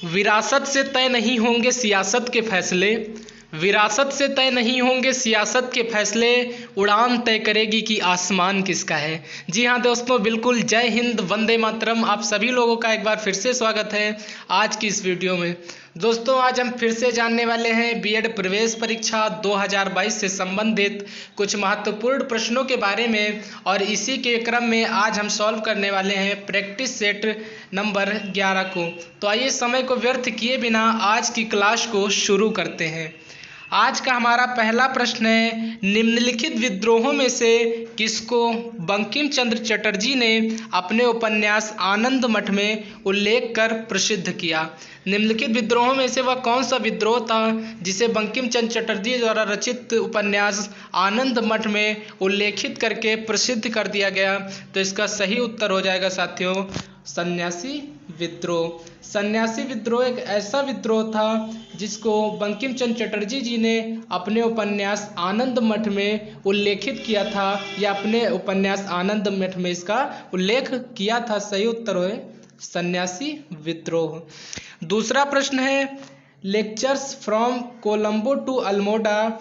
विरासत से तय नहीं होंगे सियासत के फैसले, विरासत से तय नहीं होंगे सियासत के फैसले, उड़ान तय करेगी कि आसमान किसका है। जी हाँ दोस्तों, बिल्कुल। जय हिंद, वंदे मातरम। आप सभी लोगों का एक बार फिर से स्वागत है आज की इस वीडियो में। दोस्तों, आज हम फिर से जानने वाले हैं बीएड प्रवेश परीक्षा 2022 से संबंधित कुछ महत्वपूर्ण प्रश्नों के बारे में, और इसी के क्रम में आज हम सॉल्व करने वाले हैं प्रैक्टिस सेट नंबर 11 को। तो आइए समय को व्यर्थ किए बिना आज की क्लास को शुरू करते हैं। आज का हमारा पहला प्रश्न है, निम्नलिखित विद्रोहों में से किसको बंकिम चंद्र चटर्जी ने अपने उपन्यास आनंद मठ में उल्लेख कर प्रसिद्ध किया। निम्नलिखित विद्रोहों में से वह कौन सा विद्रोह था जिसे बंकिम चंद्र चटर्जी द्वारा रचित उपन्यास आनंद मठ में उल्लेखित करके प्रसिद्ध कर दिया गया। तो इसका सही उत्तर हो जाएगा साथियों, सन्यासी विद्रोह। सन्यासी विद्रोह एक ऐसा विद्रोह था जिसको बंकिम चंद्र चटर्जी जी ने अपने उपन्यास आनंद मठ में उल्लेखित किया था, या अपने उपन्यास आनंद मठ में इसका उल्लेख किया था। सही उत्तर है सन्यासी विद्रोह। दूसरा प्रश्न है, lectures from Colombo to Almora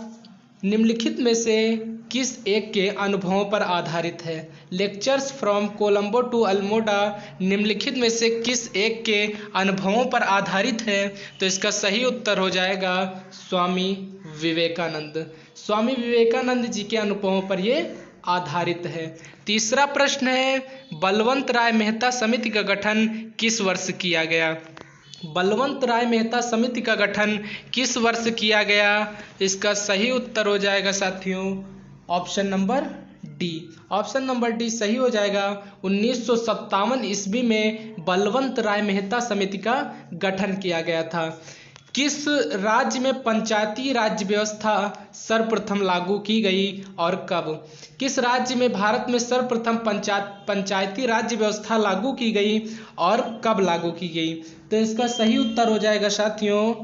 निम्नलिखित में से किस एक के अनुभवों पर आधारित है। Lectures from Colombo to Almora निम्नलिखित में से किस एक के अनुभवों पर आधारित है। तो इसका सही उत्तर हो जाएगा स्वामी विवेकानंद। स्वामी विवेकानंद जी के अनुभवों पर ये आधारित है। तीसरा प्रश्न है, बलवंत राय मेहता समिति का गठन किस वर्ष किया गया। बलवंत राय मेहता समिति का गठन किस वर्ष किया गया। इसका सही उत्तर हो जाएगा साथियों option number D. Option number D सही हो जाएगा। 1957 ईस्वी में बलवंत राय मेहता समिति का गठन किया गया था। किस राज्य में पंचायती राज्य व्यवस्था सर्वप्रथम लागू की गई और कब। किस राज्य में भारत में सर्वप्रथम पंचायती राज्य व्यवस्था लागू की गई और कब लागू की गई। तो इसका सही उत्तर हो जाएगा साथियों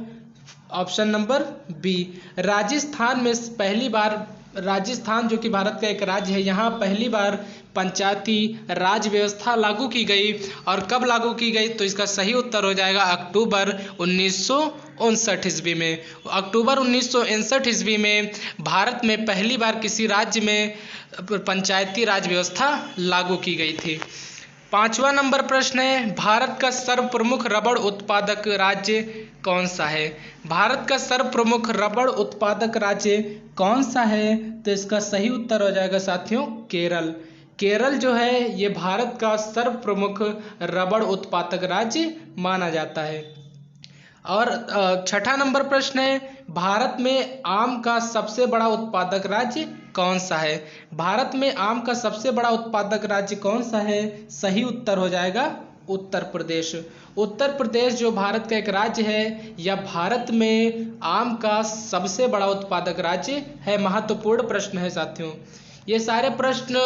ऑप्शन नंबर बी। राजस्थान में पहली बार, राजस्थान जो कि भारत का एक राज्य है, यहाँ पहली बार पंचायती राज व्यवस्था लागू की गई। और कब लागू की गई। तो इसका सही उत्तर हो जाएगा अक्टूबर 1959 ईस्वी में। अक्टूबर 1959 ईस्वी में भारत में पहली बार किसी राज्य में पंचायती राज व्यवस्था लागू की गई थी। पांचवा नंबर प्रश्न है, भारत का सर्वप्रमुख रबड़ उत्पादक राज्य कौन सा है। भारत का सर्वप्रमुख रबड़ उत्पादक राज्य कौन सा है। तो इसका सही उत्तर हो जाएगा साथियों केरल। केरल जो है ये भारत का सर्वप्रमुख रबड़ उत्पादक राज्य माना जाता है। और छठा नंबर प्रश्न है, भारत में आम का सबसे बड़ा उत्पादक राज्य कौन सा है। भारत में आम का सबसे बड़ा उत्पादक राज्य कौन सा है। सही उत्तर हो जाएगा उत्तर प्रदेश। उत्तर प्रदेश जो भारत का एक राज्य है, यह भारत में आम का सबसे बड़ा उत्पादक राज्य है। महत्वपूर्ण प्रश्न है साथियों। ये सारे प्रश्न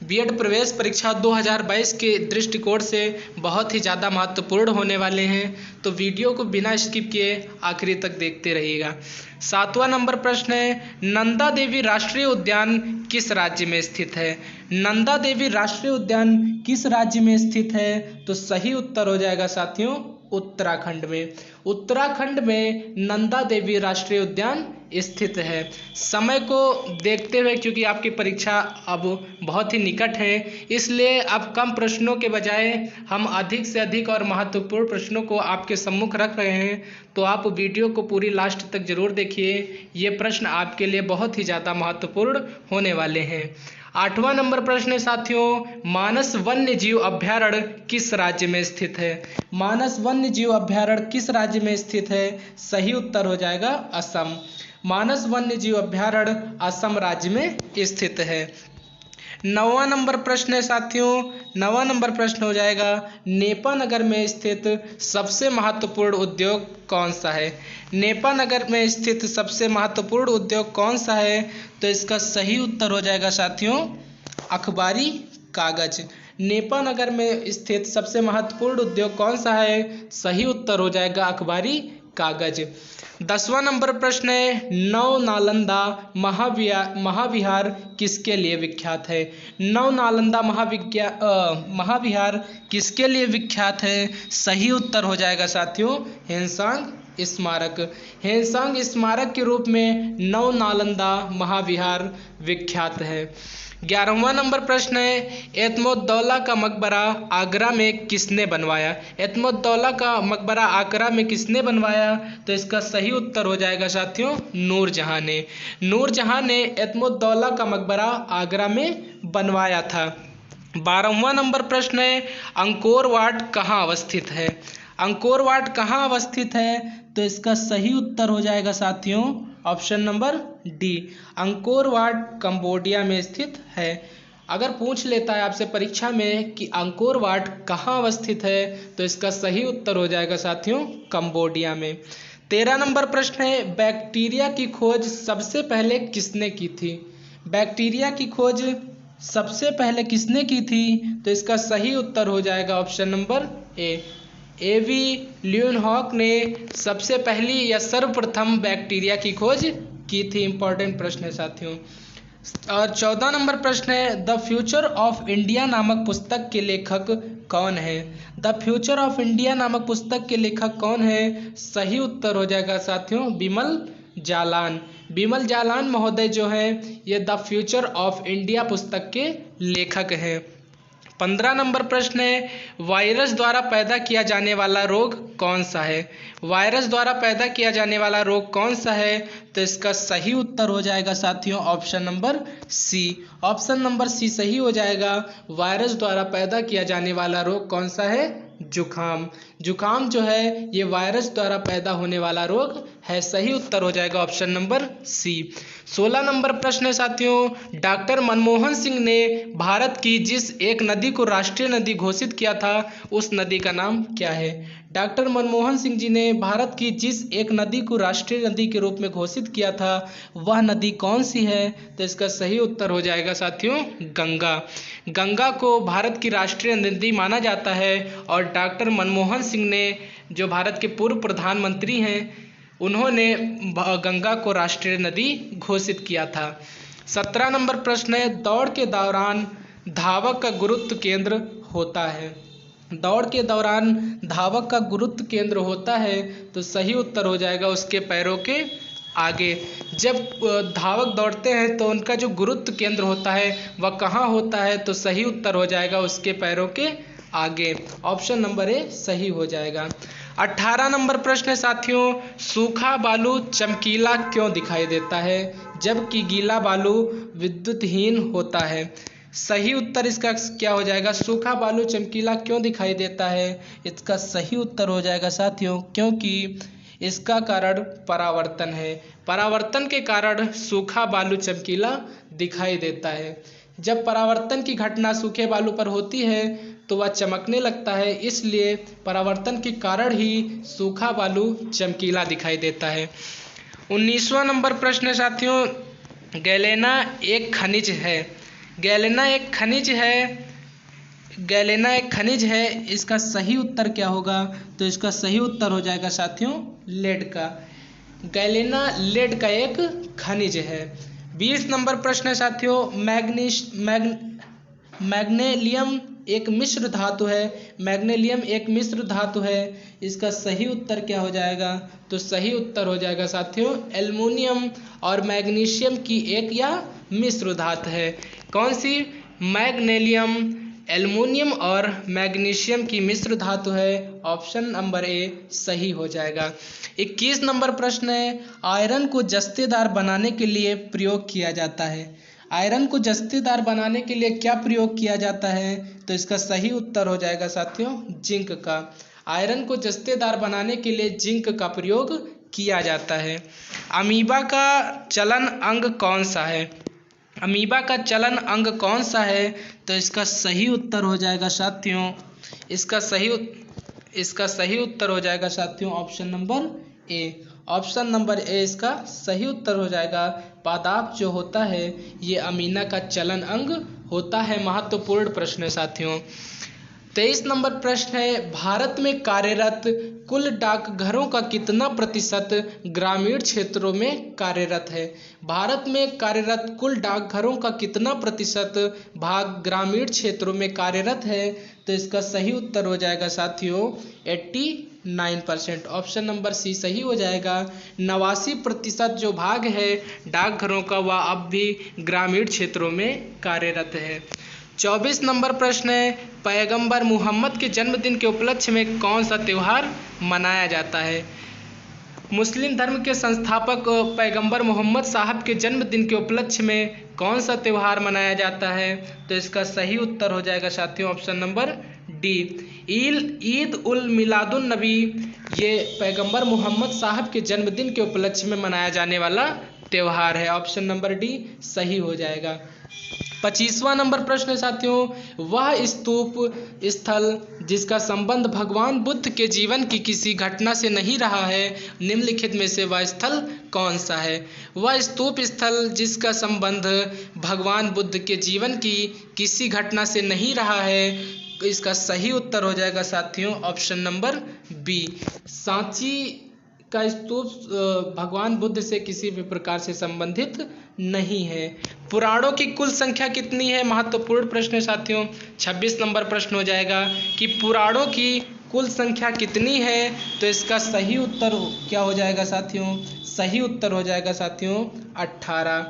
बीएड प्रवेश परीक्षा 2022 के दृष्टिकोण से बहुत ही ज़्यादा महत्वपूर्ण होने वाले हैं। तो वीडियो को बिना स्किप किए आखिरी तक देखते रहिएगा। सातवां नंबर प्रश्न है, नंदा देवी राष्ट्रीय उद्यान किस राज्य में स्थित है। नंदा देवी राष्ट्रीय उद्यान किस राज्य में स्थित है। तो सही उत्तर हो जाएगा साथियों उत्तराखंड में। उत्तराखंड में नंदा देवी राष्ट्रीय उद्यान स्थित है। समय को देखते हुए, क्योंकि आपकी परीक्षा अब बहुत ही निकट है, इसलिए अब कम प्रश्नों के बजाय हम अधिक से अधिक और महत्वपूर्ण प्रश्नों को आपके सम्मुख रख रहे हैं। तो आप वीडियो को पूरी लास्ट तक जरूर देखिए, ये प्रश्न आपके लिए बहुत ही ज़्यादा महत्वपूर्ण होने वाले हैं। आठवां नंबर प्रश्न है साथियों, मानस वन्य जीव अभ्यारण्य किस राज्य में स्थित है। मानस वन्य जीव अभ्यारण्य किस राज्य में स्थित है। सही उत्तर हो जाएगा असम। मानस वन्य जीव अभ्यारण्य असम राज्य में स्थित है। नौवां नंबर प्रश्न है साथियों, नौवां नंबर प्रश्न हो जाएगा, नेपानगर में स्थित सबसे महत्वपूर्ण उद्योग कौन सा है। नेपानगर में स्थित सबसे महत्वपूर्ण उद्योग कौन सा है। तो इसका सही उत्तर हो जाएगा साथियों अखबारी कागज। नेपानगर में स्थित सबसे महत्वपूर्ण उद्योग कौन सा है। सही उत्तर हो जाएगा अखबारी कागज। 10वां नंबर प्रश्न है, नव नालंदा महाविहार किसके लिए विख्यात है? नव नालंदा महाविहार किसके लिए विख्यात है? सही उत्तर हो जाएगा साथियों हेनसांग स्मारक। हेनसांग स्मारक के रूप में नव नालंदा महाविहार विख्यात है। 11वां नंबर प्रश्न है, एतमुद्दौला का मकबरा आगरा में किसने बनवाया? एतमुद्दौला का मकबरा आगरा में किसने बनवाया? तो इसका सही उत्तर हो जाएगा साथियों नूरजहां ने। नूरजहां ने एतमुद्दौला का मकबरा आगरा में बनवाया था। 12वां नंबर प्रश्न है, अंकोर वाट कहाँ अवस्थित है? अंकोर वाट कहाँ अवस्थित है? तो इसका सही उत्तर हो जाएगा साथियों option number D, Angkor Wat Cambodia में स्थित है। अगर पूछ लेता है आपसे परीक्षा में कि अंकोर वाट कहाँ अवस्थित है, तो इसका सही उत्तर हो जाएगा साथियों कंबोडिया में। 13 नंबर प्रश्न है, बैक्टीरिया की खोज सबसे पहले किसने की थी? बैक्टीरिया की खोज सबसे पहले किसने की थी? तो इसका सही उत्तर हो जाएगा ऑप्शन नंबर एवी ल्यूनहॉक ने सबसे पहली या सर्वप्रथम बैक्टीरिया की खोज की थी। इंपॉर्टेंट प्रश्न है साथियों। और 14 नंबर प्रश्न है, द फ्यूचर ऑफ इंडिया नामक पुस्तक के लेखक कौन है? द फ्यूचर ऑफ इंडिया नामक पुस्तक के लेखक कौन है? सही उत्तर हो जाएगा साथियों बिमल जालान। बिमल जालान महोदय जो है ये द फ्यूचर ऑफ इंडिया पुस्तक के लेखक हैं। 15 नंबर प्रश्न है, वायरस द्वारा पैदा किया जाने वाला रोग कौन सा है? वायरस द्वारा पैदा किया जाने वाला रोग कौन सा है? तो इसका सही उत्तर हो जाएगा साथियों option number C. Option number C सही हो जाएगा। वायरस द्वारा पैदा किया जाने वाला रोग कौन सा है? जुखाम। जुखाम जो है ये वायरस द्वारा पैदा होने वाला रोग है। सही उत्तर हो जाएगा ऑप्शन नंबर सी। 16 नंबर प्रश्न है साथियों, डॉक्टर मनमोहन सिंह ने भारत की जिस एक नदी को राष्ट्रीय नदी घोषित किया था उस नदी का नाम क्या है? डॉक्टर मनमोहन सिंह जी ने भारत की जिस एक नदी को राष्ट्रीय नदी के रूप में घोषित किया था वह नदी कौन सी है? तो इसका सही उत्तर हो जाएगा साथियों गंगा। गंगा को भारत की राष्ट्रीय नदी माना जाता है और डॉक्टर मनमोहन सिंह ने जो भारत के पूर्व प्रधानमंत्री हैं उन्होंने गंगा को राष्ट्रीय नदी घोषित किया था। 17 नंबर प्रश्न है, दौड़ के दौरान धावक का गुरुत्व केंद्र होता है। दौड़ के दौरान धावक का गुरुत्व केंद्र होता है तो सही उत्तर हो जाएगा उसके पैरों के आगे। जब धावक दौड़ते हैं तो उनका जो गुरुत्व केंद्र होता है वह कहाँ होता है? तो सही उत्तर हो जाएगा उसके पैरों के आगे। ऑप्शन नंबर ए सही हो जाएगा। 18 नंबर प्रश्न है साथियों, सूखा बालू चमकीला क्यों दिखाई देता है जबकि गीला बालू विद्युतहीन होता है? सही उत्तर इसका क्या हो जाएगा? सूखा बालू चमकीला क्यों दिखाई देता है? इसका सही उत्तर हो जाएगा साथियों क्योंकि इसका कारण परावर्तन है। परावर्तन के कारण सूखा बालू चमकीला दिखाई देता है। जब परावर्तन की घटना सूखे बालू पर होती है तो वह चमकने लगता है, इसलिए परावर्तन के कारण ही सूखा बालू चमकीला दिखाई देता है। 19वां नंबर प्रश्न है साथियों, गैलेना एक खनिज है। गैलेना एक खनिज है। गैलेना एक खनिज है, इसका सही उत्तर क्या होगा? तो इसका सही उत्तर हो जाएगा साथियों लेड का। गैलेना लेड का एक खनिज है। 20 नंबर प्रश्न है साथियों, मैग्नीशियम एक मिश्र धातु है। मैग्नीशियम एक मिश्र धातु है, इसका सही उत्तर क्या हो जाएगा? तो सही उत्तर हो जाएगा साथियों एल्युमिनियम और मैग्नीशियम की एक या मिश्र धातु है। कौन सी? मैग्नीशियम एल्युमिनियम और मैग्नीशियम की मिश्र धातु है। ऑप्शन नंबर ए सही हो जाएगा। 21 नंबर प्रश्न है, आयरन को जस्तेदार बनाने के लिए प्रयोग किया जाता है। आयरन को जस्तेदार बनाने के लिए क्या प्रयोग किया जाता है? तो इसका सही उत्तर हो जाएगा साथियों जिंक का। आयरन को जस्तेदार बनाने के लिए जिंक का प्रयोग किया जाता है। अमीबा का चलन अंग कौन सा है? अमीबा का चलन अंग कौन सा है? तो इसका सही उत्तर हो जाएगा साथियों इसका सही उत्तर हो जाएगा साथियों option number A. Option number A इसका सही उत्तर हो जाएगा। पादप जो होता है ये अमीना का चलन अंग होता है। महत्वपूर्ण प्रश्न है साथियों। 23 नंबर प्रश्न है, भारत में कार्यरत कुल डाकघरों का कितना प्रतिशत ग्रामीण क्षेत्रों में कार्यरत है? भारत में कार्यरत कुल डाकघरों का कितना प्रतिशत भाग ग्रामीण क्षेत्रों में कार्यरत है? तो इसका सही उत्तर हो जाएगा साथियों 89%। ऑप्शन नंबर सी सही हो जाएगा। 89% जो भाग है डाकघरों का वह अब भी ग्रामीण क्षेत्रों में कार्यरत है। 24 नंबर प्रश्न है, पैगंबर मुहम्मद के जन्मदिन के उपलक्ष्य में कौन सा त्यौहार मनाया जाता है? मुस्लिम धर्म के संस्थापक पैगंबर मोहम्मद साहब के जन्मदिन के उपलक्ष्य में कौन सा त्यौहार मनाया जाता है? तो इसका सही उत्तर हो जाएगा साथियों option number D, Eid ul Miladun नबी। ये पैगंबर मोहम्मद साहब के जन्मदिन के उपलक्ष्य में मनाया जाने वाला त्यौहार है। ऑप्शन नंबर डी सही हो जाएगा। 25वां नंबर प्रश्न है साथियों, वह स्तूप स्थल जिसका संबंध भगवान बुद्ध के जीवन की किसी घटना से नहीं रहा है, निम्नलिखित में से वह स्थल कौन सा है? वह स्तूप स्थल जिसका संबंध भगवान बुद्ध के जीवन की किसी घटना से नहीं रहा है, इसका सही उत्तर हो जाएगा साथियों ऑप्शन नंबर बी, सांची का स्तूप भगवान बुद्ध से किसी भी प्रकार से संबंधित नहीं है। पुराणों की कुल संख्या कितनी है? महत्वपूर्ण प्रश्न है साथियों। 26 नंबर प्रश्न हो जाएगा कि पुराणों की कुल संख्या कितनी है? तो इसका सही उत्तर क्या हो जाएगा साथियों? सही उत्तर हो जाएगा साथियों 18।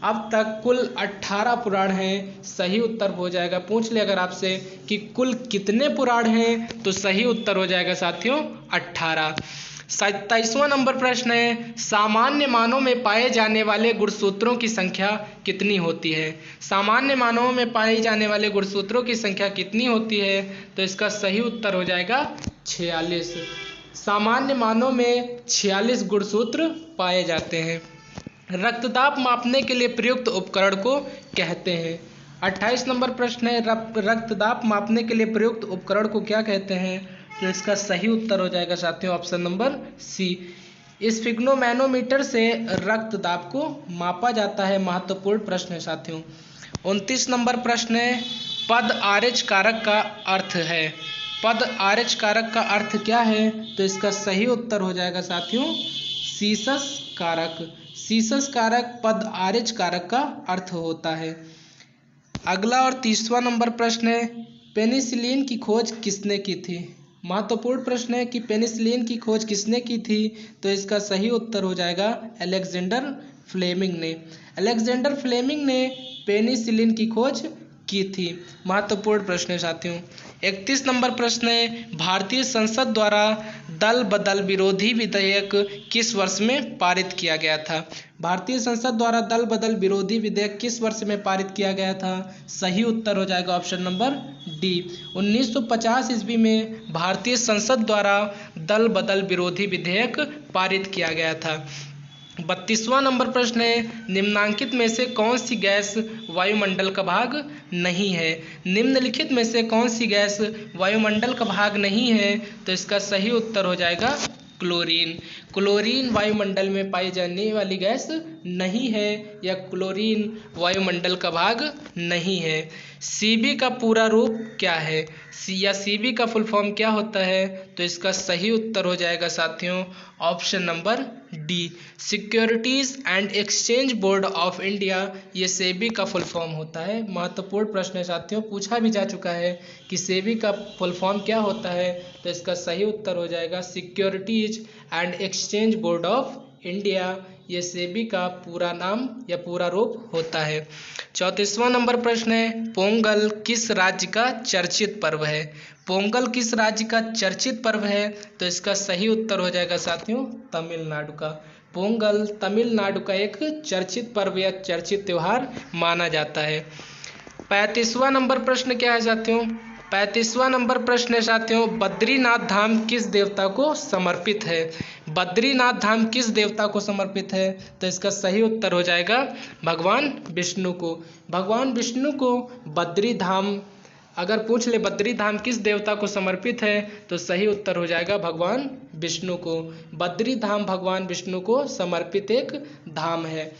अब तक कुल 18 पुराण हैं। सही उत्तर हो जाएगा, पूछ ले अगर आपसे कि कुल कितने पुराण हैं, तो सही उत्तर हो जाएगा साथियों 18। 27वां नंबर प्रश्न है, सामान्य मानों में पाए जाने वाले गुणसूत्रों की संख्या कितनी होती है? सामान्य मानवों में पाए जाने वाले गुणसूत्रों की संख्या कितनी होती है? तो इसका सही उत्तर हो जाएगा 46। सामान्य मानवों में 46 गुणसूत्र पाए जाते हैं। रक्तदाब मापने के लिए प्रयुक्त उपकरण को कहते हैं। 28 नंबर प्रश्न है, रक्तदाब मापने के लिए प्रयुक्त उपकरण को क्या कहते हैं? तो इसका सही उत्तर हो जाएगा साथियों ऑप्शन नंबर सी, स्फिग्नोमैनोमीटर से रक्तदाब को मापा जाता है। महत्वपूर्ण प्रश्न है साथियों। 29 नंबर प्रश्न है, पद आर्च कारक का अर्थ है। पद आर्च कारक का अर्थ क्या है? तो इसका सही उत्तर हो जाएगा साथियों सीसस कारक। सीसस कारक पद आर्च कारक का अर्थ होता है। अगला और 30वां नंबर प्रश्न है, पेनिसिलिन की खोज किसने की थी? महत्वपूर्ण प्रश्न है कि पेनिसिलिन की खोज किसने की थी? तो इसका सही उत्तर हो जाएगा अलेक्जेंडर फ्लेमिंग ने। अलेक्जेंडर फ्लेमिंग ने पेनिसिलिन की खोज की थी। महत्वपूर्ण प्रश्न है साथियों। 31 नंबर प्रश्न है, भारतीय संसद द्वारा दल बदल विरोधी विधेयक किस वर्ष में पारित किया गया था? भारतीय संसद द्वारा दल बदल विरोधी विधेयक किस वर्ष में पारित किया गया था? सही उत्तर हो जाएगा ऑप्शन नंबर डी, 1950 ईस्वी में भारतीय संसद द्वारा दल बदल विरोधी विधेयक पारित किया गया था। 32वां नंबर प्रश्न है, निम्नांकित में से कौन सी गैस वायुमंडल का भाग नहीं है? निम्नलिखित में से कौन सी गैस वायुमंडल का भाग नहीं है? तो इसका सही उत्तर हो जाएगा क्लोरीन। क्लोरीन वायुमंडल में पाई जाने वाली गैस नहीं है, या क्लोरीन वायुमंडल का भाग नहीं है। सीबी का पूरा रूप क्या है? या सीबी का फुल फॉर्म क्या होता है? तो इसका सही उत्तर हो जाएगा साथियों option number D, securities and exchange board of India. ये सेबी का फुल फॉर्म होता है। महत्वपूर्ण प्रश्न है साथियों, पूछा भी जा चुका है कि सेबी का फुल फॉर्म क्या होता है? तो इसका सही उत्तर हो जाएगा securities and exchange board of India. ये सेबी का पूरा नाम या पूरा रूप होता है। 34वां नंबर प्रश्न है, पोंगल किस राज्य का चर्चित पर्व है? पोंगल किस राज्य का चर्चित पर्व है? तो इसका सही उत्तर हो जाएगा साथियों तमिलनाडु का। पोंगल तमिलनाडु का एक चर्चित पर्व या चर्चित त्यौहार माना जाता है। 35वां नंबर प्रश्न क्या है साथियों? 35वां नंबर प्रश्न है साथियों, बद्रीनाथ धाम किस देवता को समर्पित है? बद्रीनाथ धाम किस देवता को समर्पित है? तो इसका सही उत्तर हो जाएगा भगवान विष्णु को। भगवान विष्णु को बद्री धाम, अगर पूछ ले बद्री धाम किस देवता को समर्पित है, तो सही उत्तर हो जाएगा भगवान विष्णु को। बद्री धाम भगवान विष्णु को समर्पित एक धाम है।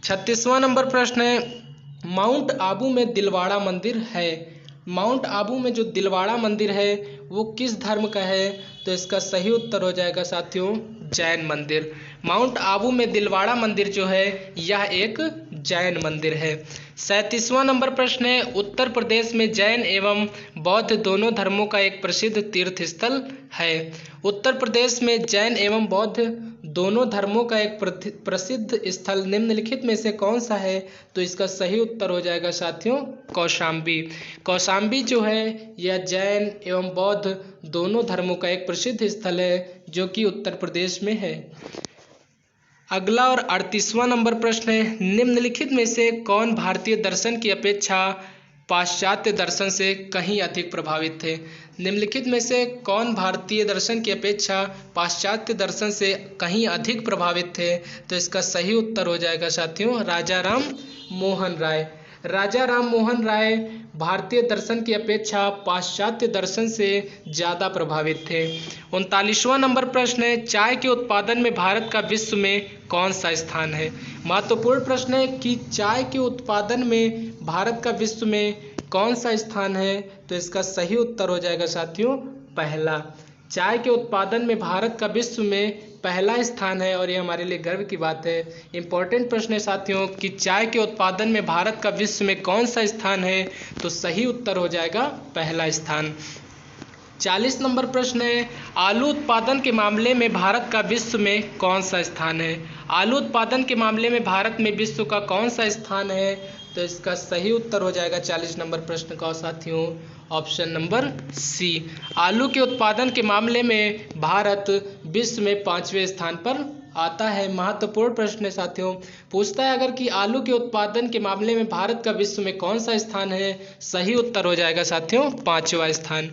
36वां नंबर प्रश्न है, माउंट आबू में दिलवाड़ा मंदिर है। माउंट आबू में जो दिलवाड़ा मंदिर है वो किस धर्म का है? तो इसका सही उत्तर हो जाएगा साथियों जैन मंदिर। माउंट आबू में दिलवाड़ा मंदिर जो है यह एक जैन मंदिर है। 37वां नंबर प्रश्न है, उत्तर प्रदेश में जैन एवं बौद्ध दोनों धर्मों का एक प्रसिद्ध तीर्थ स्थल है। उत्तर प्रदेश में जैन एवं बौद्ध दोनों धर्मों का एक प्रसिद्ध स्थल निम्नलिखित में से कौन सा है? तो इसका सही उत्तर हो जाएगा साथियों कौशाम्बी। कौशाम्बी जो है यह जैन एवं बौद्ध दोनों धर्मों का एक प्रसिद्ध स्थल है जो कि उत्तर प्रदेश में है। अगला और 38वां नंबर प्रश्न है, निम्नलिखित में से कौन भारतीय दर्शन की अपेक्षा पाश्चात्य दर्शन से कहीं अधिक प्रभावित थे? निम्नलिखित में से कौन भारतीय दर्शन की अपेक्षा पाश्चात्य दर्शन से कहीं अधिक प्रभावित थे? तो इसका सही उत्तर हो जाएगा साथियों राजा राम मोहन राय। राजा राम मोहन राय भारतीय दर्शन की अपेक्षा पाश्चात्य दर्शन से ज़्यादा प्रभावित थे। 39वां नंबर प्रश्न है, चाय के उत्पादन में भारत का विश्व में कौन सा स्थान है? महत्वपूर्ण प्रश्न है कि चाय के उत्पादन में भारत का विश्व में कौन सा स्थान है? तो इसका सही उत्तर हो जाएगा साथियों पहला। चाय के उत्पादन में भारत का विश्व में पहला स्थान है और ये हमारे लिए गर्व की बात है। इंपॉर्टेंट प्रश्न है साथियों कि चाय के उत्पादन में भारत का विश्व में कौन सा स्थान है? तो सही उत्तर हो जाएगा पहला स्थान। 40 नंबर प्रश्न है, आलू उत्पादन के मामले में भारत का विश्व में कौन सा स्थान है? आलू उत्पादन के मामले में भारत में विश्व का कौन सा स्थान है? तो इसका सही उत्तर हो जाएगा 40 नंबर प्रश्न का साथियों ऑप्शन नंबर सी। आलू के उत्पादन के मामले में भारत विश्व में 5वें स्थान पर आता है। महत्वपूर्ण प्रश्न है साथियों, पूछता है अगर कि आलू के उत्पादन के मामले में भारत का विश्व में कौन सा स्थान है? सही उत्तर हो जाएगा साथियों 5वां स्थान।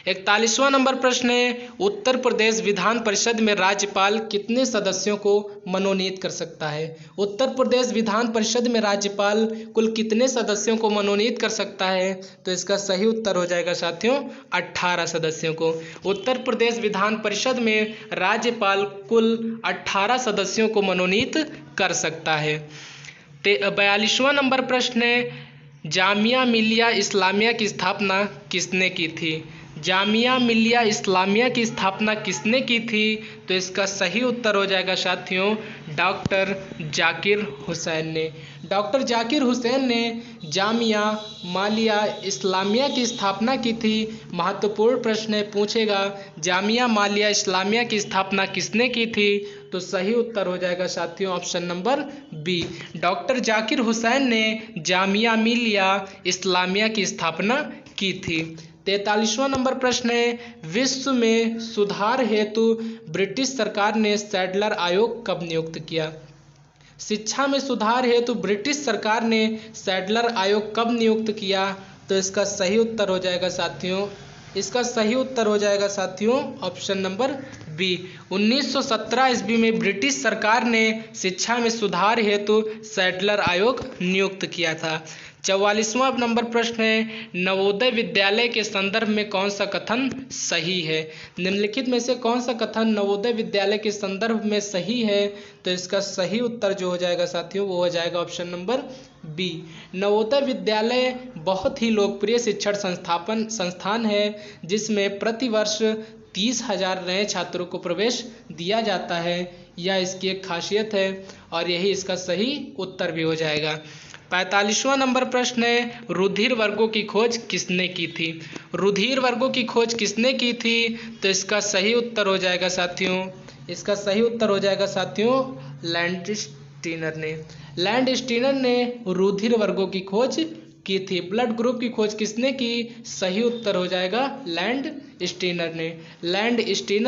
41वां नंबर प्रश्न है, उत्तर प्रदेश विधान परिषद में राज्यपाल कितने सदस्यों को मनोनीत कर सकता है? उत्तर प्रदेश विधान परिषद में राज्यपाल कुल कितने सदस्यों को मनोनीत कर सकता है? तो इसका सही उत्तर हो जाएगा साथियों 18 सदस्यों को। उत्तर प्रदेश विधान परिषद में राज्यपाल कुल 18 सदस्यों को मनोनीत कर सकता है। 42वां नंबर प्रश्न है, जामिया मिलिया इस्लामिया की स्थापना किसने की थी? जामिया मिलिया इस्लामिया की स्थापना किसने की थी? तो इसका सही उत्तर हो जाएगा साथियों डॉक्टर जाकिर हुसैन ने। डॉक्टर जाकिर हुसैन ने जामिया मिलिया इस्लामिया की स्थापना की थी। महत्वपूर्ण प्रश्न है, पूछेगा जामिया मिलिया इस्लामिया की स्थापना किसने की थी? तो सही उत्तर हो जाएगा साथियों option number B. Doctor Zakir Hussain ने जामिया मिलिया इस्लामिया की स्थापना की थी। 43वां नंबर प्रश्न है, विश्व में सुधार हेतु ब्रिटिश सरकार ने सैडलर आयोग कब नियुक्त किया? शिक्षा में सुधार हेतु ब्रिटिश सरकार ने सैडलर आयोग कब नियुक्त किया? तो इसका सही उत्तर हो जाएगा साथियों ऑप्शन नंबर बी। 1917 ईस्वी में ब्रिटिश सरकार ने शिक्षा में सुधार हेतु सैडलर आयोग नियुक्त किया था। 44वां नंबर प्रश्न है, नवोदय विद्यालय के संदर्भ में कौन सा कथन सही है? निम्नलिखित में से कौन सा कथन नवोदय विद्यालय के संदर्भ में सही है? तो इसका सही उत्तर जो हो जाएगा साथियों वो हो जाएगा option number B. Navodaya Vidyalaya बहुत ही लोकप्रिय शिक्षण संस्थान है जिसमें प्रतिवर्ष 30,000 नए छात्रों को प्रवेश दिया जाता है। यह इसकी एक खासियत है और यही इसका सही उत्तर भी हो जाएगा। 45वां नंबर प्रश्न है, रुधिर वर्गों की खोज किसने की थी? रुधिर वर्गों की खोज किसने की थी? तो इसका सही उत्तर हो जाएगा साथियों लैंड स्टीनर ने रुधिर वर्गों की खोज की थी। ब्लड ग्रुप की खोज किसने की? सही उत्तर हो जाएगा लैंड स्टीनर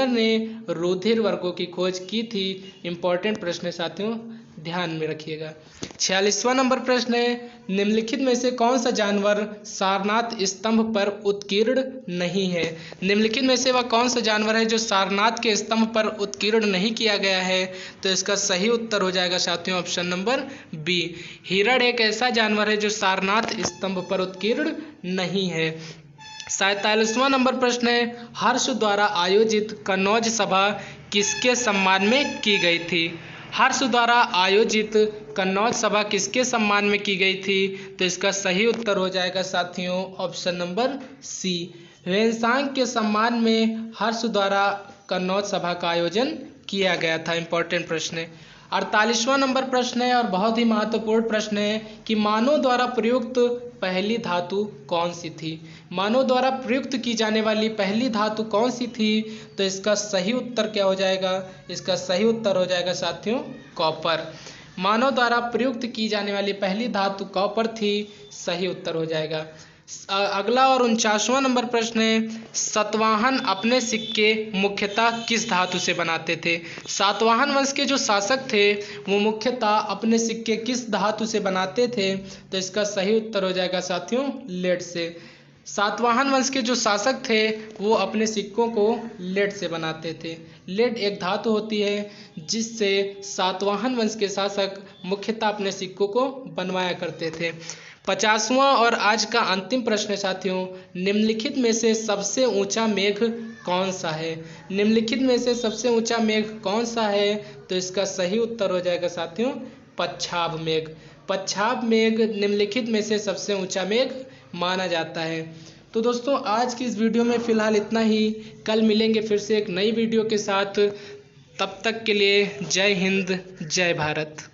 ने रुधिर वर्गों की खोज की थी। इंपॉर्टेंट प्रश्न है साथियों, ध्यान में रखिएगा। 46वां नंबर प्रश्न है, निम्नलिखित में से कौन सा जानवर सारनाथ स्तंभ पर उत्कीर्ण नहीं है? निम्नलिखित में से वह कौन सा जानवर है जो सारनाथ के स्तंभ पर उत्कीर्ण नहीं किया गया है? तो इसका सही उत्तर हो जाएगा साथियों ऑप्शन नंबर बी। हिरण एक ऐसा जानवर है जो सारनाथ स्तंभ पर उत्कीर्ण नहीं है। 47वां नंबर प्रश्न है, हर्ष द्वारा आयोजित कन्नौज सभा किसके सम्मान में की गई थी? हर्ष द्वारा आयोजित कन्नौज सभा किसके सम्मान में की गई थी? तो इसका सही उत्तर हो जाएगा साथियों ऑप्शन नंबर सी, ह्वेनसांग के सम्मान में हर्ष द्वारा कन्नौज सभा का आयोजन किया गया था। इंपॉर्टेंट प्रश्न है। 48वां नंबर प्रश्न है और बहुत ही महत्वपूर्ण प्रश्न है कि मानव द्वारा प्रयुक्त पहली धातु कौन सी थी? मानव द्वारा प्रयुक्त की जाने वाली पहली धातु कौन सी थी? तो इसका सही उत्तर क्या हो जाएगा? इसका सही उत्तर हो जाएगा साथियों कॉपर। मानव द्वारा प्रयुक्त की जाने वाली पहली धातु कॉपर थी, सही उत्तर हो जाएगा। अगला और 49वां नंबर प्रश्न है, सातवाहन अपने सिक्के मुख्यतः किस धातु से बनाते थे? सातवाहन वंश के जो शासक थे वो मुख्यतः अपने सिक्के किस धातु से बनाते थे? तो इसका सही उत्तर हो जाएगा साथियों लेड से। सातवाहन वंश के जो शासक थे वो अपने सिक्कों को लेड से बनाते थे। लेड एक धातु होती है जिससे सातवाहन वंश के शासक मुख्यतः अपने सिक्कों को बनवाया करते थे। 50वां और आज का अंतिम प्रश्न है साथियों, निम्नलिखित में से सबसे ऊंचा मेघ कौन सा है? निम्नलिखित में से सबसे ऊंचा मेघ कौन सा है? तो इसका सही उत्तर हो जाएगा साथियों पच्छाब मेघ। पच्छाब मेघ निम्नलिखित में से सबसे ऊंचा मेघ माना जाता है। तो दोस्तों आज की इस वीडियो में फ़िलहाल इतना ही। कल मिलेंगे फिर से एक नई वीडियो के साथ। तब तक के लिए जय हिंद, जय भारत।